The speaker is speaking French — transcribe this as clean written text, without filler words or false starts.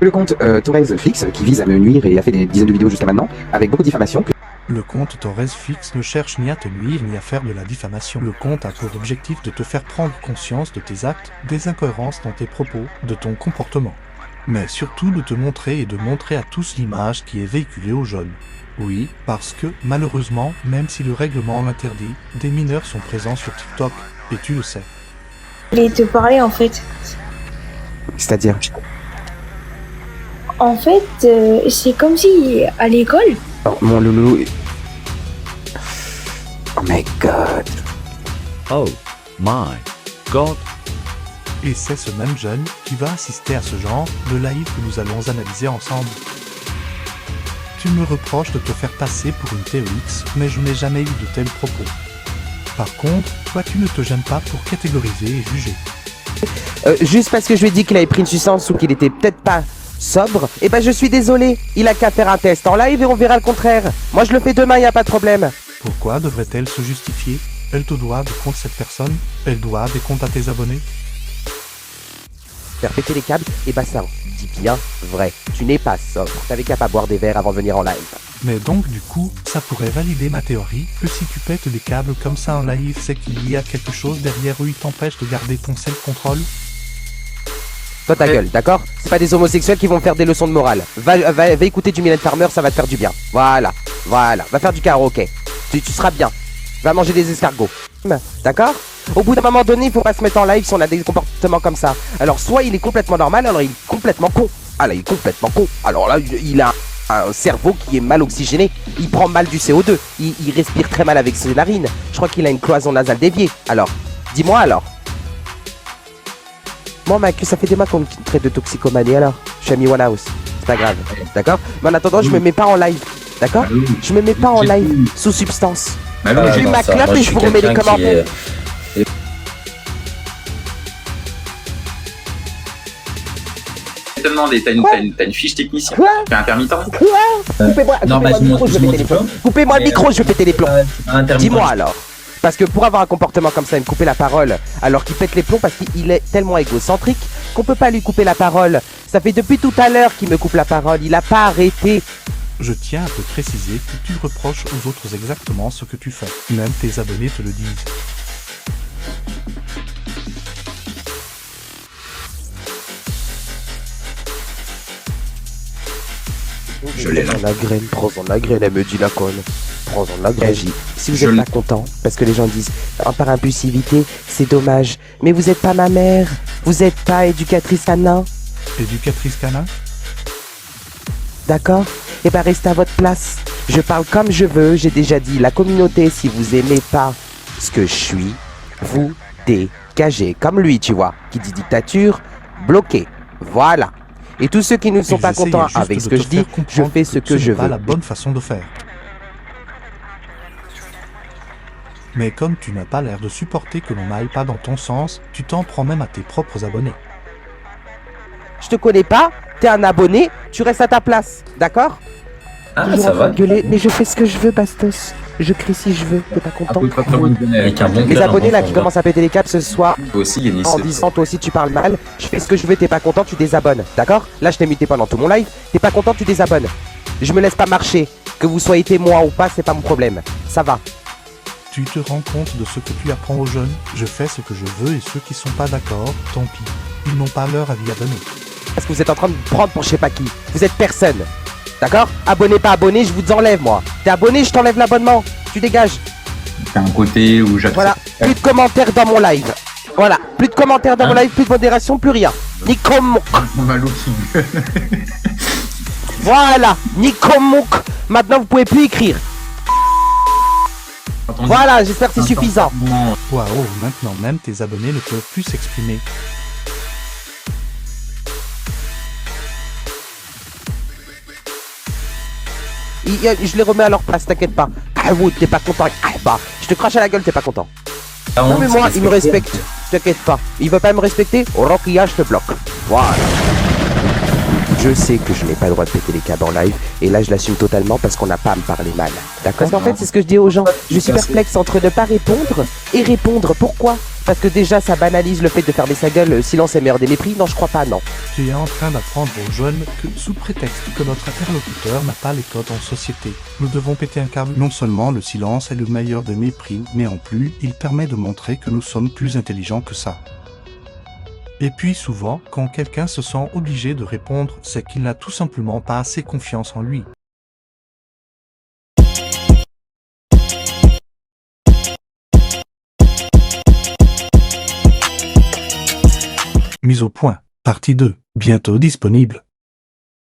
Le compte Torres Fix qui vise à me nuire et a fait des dizaines de vidéos jusqu'à maintenant avec beaucoup de diffamation. Le compte Torres Fix ne cherche ni à te nuire ni à faire de la diffamation. Le compte a pour objectif de te faire prendre conscience de tes actes, des incohérences dans tes propos, de ton comportement. Mais surtout de te montrer et de montrer à tous l'image qui est véhiculée aux jeunes. Oui, parce que, malheureusement, même si le règlement l'interdit, des mineurs sont présents sur TikTok, et tu le sais. Je voulais te parler en fait. C'est-à-dire En fait, c'est comme si à l'école. oh, mon loulou. Oh my god. Oh my god. Et c'est ce même jeune qui va assister à ce genre de live que nous allons analyser ensemble. Tu me reproches de te faire passer pour une TEX, mais je n'ai jamais eu de tels propos. Par contre, toi tu ne te gênes pas pour catégoriser et juger. Juste parce que je lui ai dit qu'il avait pris une substance ou qu'il était peut-être pas sobre, et ben je suis désolé. Il a qu'à faire un test en live et on verra le contraire. Moi je le fais demain, y a pas de problème. Pourquoi devrait-elle se justifier? Elle te doit des comptes cette personne? Elle doit des comptes à tes abonnés? Faire péter les câbles, et bah ça, dis bien vrai. Tu n'es pas sobre. T'avais qu'à pas boire des verres avant de venir en live. Mais donc du coup, ça pourrait valider ma théorie que si tu pètes des câbles comme ça en live, c'est qu'il y a quelque chose derrière eux qui t'empêche de garder ton self-control? Toi ta gueule, d'accord? C'est pas des homosexuels qui vont faire des leçons de morale. Va écouter du Mylène Farmer, ça va te faire du bien. Voilà. Va faire du karaoké. Tu seras bien. Va manger des escargots. D'accord? Au bout d'un moment donné, il faut pas se mettre en live si on a des comportements comme ça. Alors soit il est complètement normal, alors il est complètement con. Ah là, il est complètement con. Alors là, il a un cerveau qui est mal oxygéné. Il prend mal du CO2. Il respire très mal avec ses narines. Je crois qu'il a une cloison nasale déviée. Alors, dis-moi alors. Moi, mec, ça fait des mois qu'on me traite de toxicomanie alors. Je suis à One House. C'est pas grave. D'accord? Mais en attendant, je me mets pas en live. D'accord? Je me mets pas en live sous substance. Je fume ma clope et je vous remets les commentaires. Je te demander, t'as une fiche technicien? Quoi? T'es intermittent? Coupez-moi le micro, je vais péter les plombs. Coupez-moi le micro, je vais péter les plombs. Dis-moi alors. Parce que pour avoir un comportement comme ça, il me couper la parole, alors qu'il pète les plombs parce qu'il est tellement égocentrique qu'on peut pas lui couper la parole. Ça fait depuis tout à l'heure qu'il me coupe la parole, il a pas arrêté. Je tiens à te préciser que tu reproches aux autres exactement ce que tu fais. Même tes abonnés te le disent. Je l'ai là. Prends-en la graine, elle me dit la conne. Prends-en de la graine. Si vous êtes pas content, parce que les gens disent, par impulsivité, c'est dommage. Mais vous êtes pas ma mère. Vous êtes pas éducatrice canin. Éducatrice canin? D'accord? Et ben restez à votre place. Je parle comme je veux, j'ai déjà dit. La communauté, si vous aimez pas ce que je suis, vous dégagez. Comme lui, tu vois, qui dit dictature, bloqué. Voilà. Et tous ceux qui ne sont pas contents avec ce que je dis, je fais ce que je veux. C'est pas la bonne façon de faire. Mais comme tu n'as pas l'air de supporter que l'on n'aille pas dans ton sens, tu t'en prends même à tes propres abonnés. Je te connais pas, t'es un abonné, tu restes à ta place, d'accord? Ah, ça va. Gueuler, mais je fais ce que je veux, Bastos. Je crie si je veux, t'es pas content? Avec un bon Les cœur, abonnés là bon qui sang. commencent à péter les câbles ce soir Toi aussi, Yanis. en disant toi aussi tu parles mal, je fais ce que je veux, t'es pas content, tu désabonnes, d'accord? Là je t'ai muté pendant tout mon live, t'es pas content, tu désabonnes. Je me laisse pas marcher, que vous soyez témoin ou pas, c'est pas mon problème, ça va. Tu te rends compte de ce que tu apprends aux jeunes? Je fais ce que je veux et ceux qui sont pas d'accord, tant pis. Ils n'ont pas leur avis à donner. Parce que vous êtes en train de me prendre pour je sais pas qui. Vous êtes personne. D'accord? Abonné, pas abonné, je vous enlève moi. T'es abonné, je t'enlève l'abonnement. Tu dégages. T'as un côté où j'accepte. Voilà. Plus de commentaires dans mon live. Voilà. Plus de commentaires dans mon live, plus de modération, plus rien. Nicomouk. Voilà. Nicomouk. Maintenant vous pouvez plus écrire. Voilà, j'espère que c'est suffisant. Waouh, maintenant même tes abonnés ne peuvent plus s'exprimer. Je les remets à leur place, t'inquiète pas. Ah vous, t'es pas content. Ah bah, je te crache à la gueule, t'es pas content. Non mais moi, il me respecte. T'inquiète pas. Il veut pas me respecter? Rocky, je te bloque. Voilà. Je sais que je n'ai pas le droit de péter les câbles en live, et là je l'assume totalement parce qu'on n'a pas à me parler mal. D'accord? Parce qu'en fait, c'est ce que je dis aux gens. Je suis perplexe entre ne pas répondre et répondre. Pourquoi? Parce que déjà ça banalise le fait de fermer sa gueule, silence est meilleur des mépris. Non, je crois pas, non. Tu es en train d'apprendre aux jeunes que, sous prétexte que notre interlocuteur n'a pas les codes en société, nous devons péter un câble. Non seulement le silence est le meilleur des mépris, mais en plus, il permet de montrer que nous sommes plus intelligents que ça. Et puis souvent, quand quelqu'un se sent obligé de répondre, c'est qu'il n'a tout simplement pas assez confiance en lui. Mise au point, partie 2, bientôt disponible.